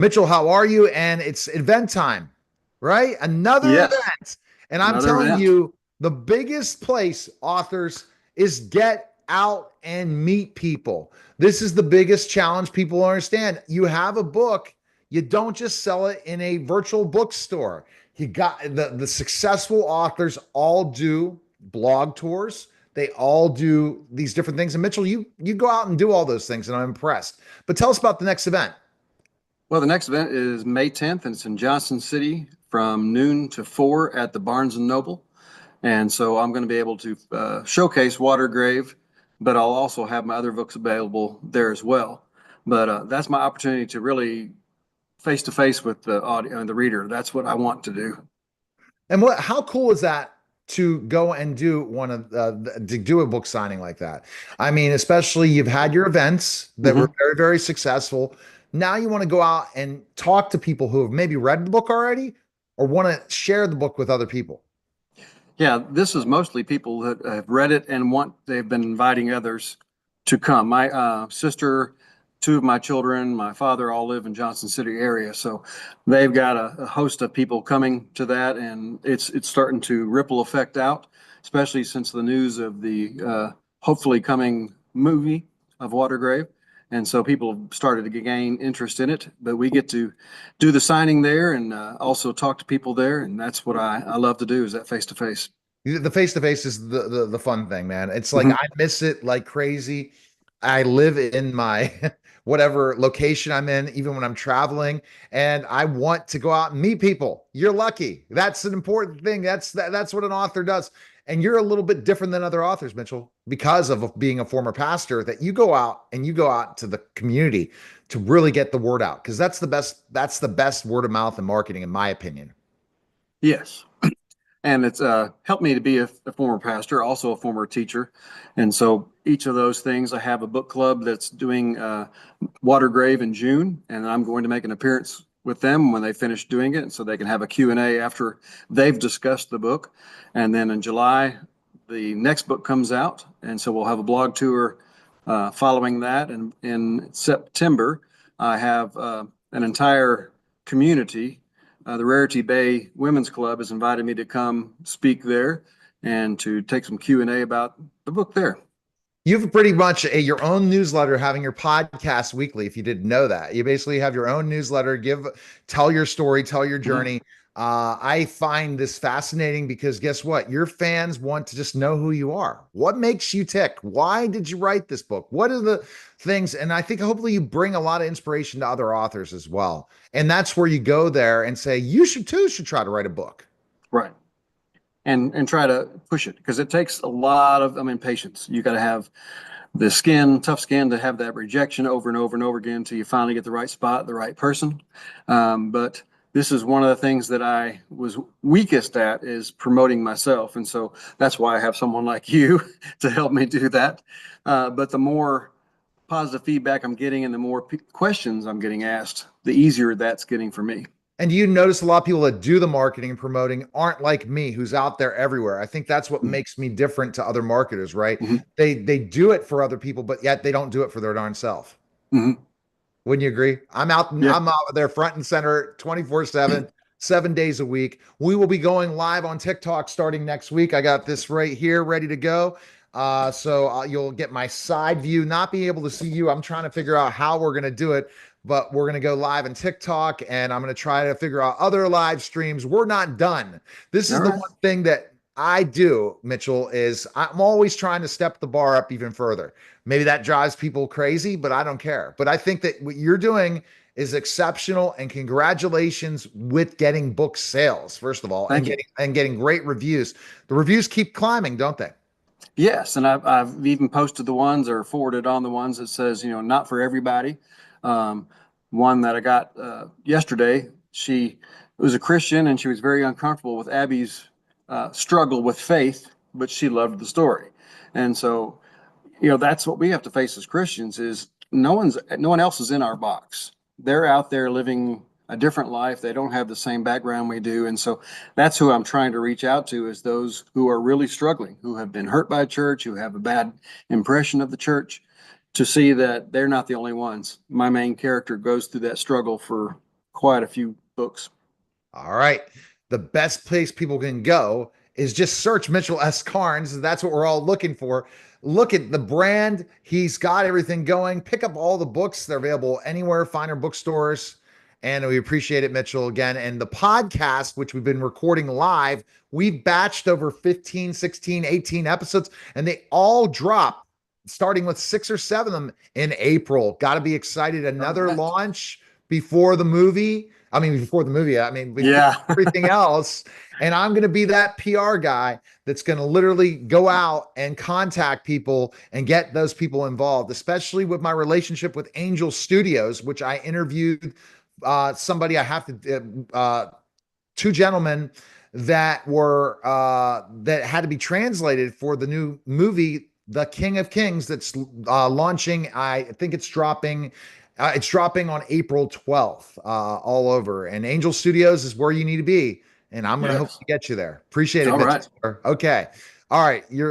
Mitchell, how are you? And it's event time, right? Another Yes, event. And I'm another telling event. you, the biggest place, authors, is get out and meet people. This is the biggest challenge people understand. You have a book, you don't just sell it in a virtual bookstore. You got the successful authors all do blog tours. They all do these different things. And Mitchell, you go out and do all those things, and I'm impressed. But tell us about the next event. Well, the next event is May 10th, and it's in Johnson City from noon to 4 at the Barnes& and Noble. And so I'm going to be able to showcase Watergrave, but I'll also have my other books available there as well. But that's my opportunity to really face to face with the audio and the reader. That's what I want to do. And how cool is that to go and do one of to do a book signing like that? I mean, especially you've had your events that were hmm very, very successful. Now you want to go out and talk to people who have maybe read the book already or want to share the book with other people. Yeah, this is mostly people that have read it and they've been inviting others to come. My sister, two of my children, my father all live in Johnson City area. So they've got a host of people coming to that, and it's starting to ripple effect out, especially since the news of the hopefully coming movie of Watergrave. And so people have started to gain interest in it, but we get to do the signing there and also talk to people there. And that's what I love to do, is that face to face. The face to face is the fun thing, man. It's like Mhm. I miss it like crazy. I live in my whatever location I'm in, even when I'm traveling, and I want to go out and meet people. You're lucky. That's an important thing. That's what an author does. And you're a little bit different than other authors, Mitchell, because of being a former pastor, that you go out and you go out to the community to really get the word out. Because that's the best word of mouth and marketing, in my opinion. Yes. And it's helped me to be a former pastor, also a former teacher. And so each of those things, I have a book club that's doing Watergrave in June, and I'm going to make an appearance with them when they finish doing it, so they can have a Q&A after they've discussed the book. And then in July, the next book comes out, and so we'll have a blog tour following that. And in September, I have an entire community. The Rarity Bay Women's Club has invited me to come speak there and to take some Q&A about the book there. You have pretty much your own newsletter, having your podcast weekly. If you didn't know that, you basically have your own newsletter. Tell your story, tell your Mhm. journey. I find this fascinating because guess what? Your fans want to just know who you are. What makes you tick? Why did you write this book? What are the things? And I think hopefully you bring a lot of inspiration to other authors as well. And that's where you go there and say, you should too should try to write a book. Right. And try to push it, because it takes a lot of, patience. You got to have the tough skin to have that rejection over and over and over again until you finally get the right spot, the right person. But this is one of the things that I was weakest at, is promoting myself. And so that's why I have someone like you to help me do that. But the more positive feedback I'm getting and the more questions I'm getting asked, the easier that's getting for me. And you notice a lot of people that do the marketing and promoting aren't like me, who's out there everywhere. I think that's what makes me different to other marketers, right? Mm-hmm. They do it for other people, but yet they don't do it for their darn self. Mm-hmm. Wouldn't you agree? Yeah. I'm out there front and center 24/7, 7 days a week. We will be going live on TikTok starting next week. I got this right here ready to go. So you'll get my side view, not being able to see you. I'm trying to figure out how we're going to do it, but we're going to go live on TikTok and I'm going to try to figure out other live streams. We're not done. This All is the right. one thing that I do, Mitchell, is I'm always trying to step the bar up even further. Maybe that drives people crazy, but I don't care. But I think that what you're doing is exceptional, and congratulations with getting book sales, first of all, and Thank you. getting great reviews. The reviews keep climbing, don't they? Yes, and I've even posted the ones, or forwarded on the ones that says, not for everybody. Um, One that I got yesterday, she was a Christian and she was very uncomfortable with Abby's struggle with faith, but she loved the story. And so, that's what we have to face as Christians, is no one else is in our box. They're out there living a different life. They don't have the same background we do. And so that's who I'm trying to reach out to, is those who are really struggling, who have been hurt by church, who have a bad impression of the church, to see that they're not the only ones. My main character goes through that struggle for quite a few books. All right. The best place people can go is just search Mitchell S. Karnes. That's what we're all looking for. Look at the brand. He's got everything going. Pick up all the books. They're available anywhere, finer bookstores. And we appreciate it, Mitchell, again. And the podcast, which we've been recording live, we've batched over 15, 16, 18 episodes, and they all drop starting with 6 or 7 of them in April. Got to be excited. All Another right. launch before the movie. I mean, before the movie, I mean, before Yeah. everything else. And I'm going to be that PR guy that's going to literally go out and contact people and get those people involved, especially with my relationship with Angel Studios, which I interviewed somebody I have to, 2 gentlemen that had to be translated for the new movie The King of Kings that's launching. I think it's dropping. It's dropping on April 12th, all over. And Angel Studios is where you need to be. And I'm going to hope Yes. to get you there. Appreciate it, All Mitchell. right. Sir. Okay. All right. You're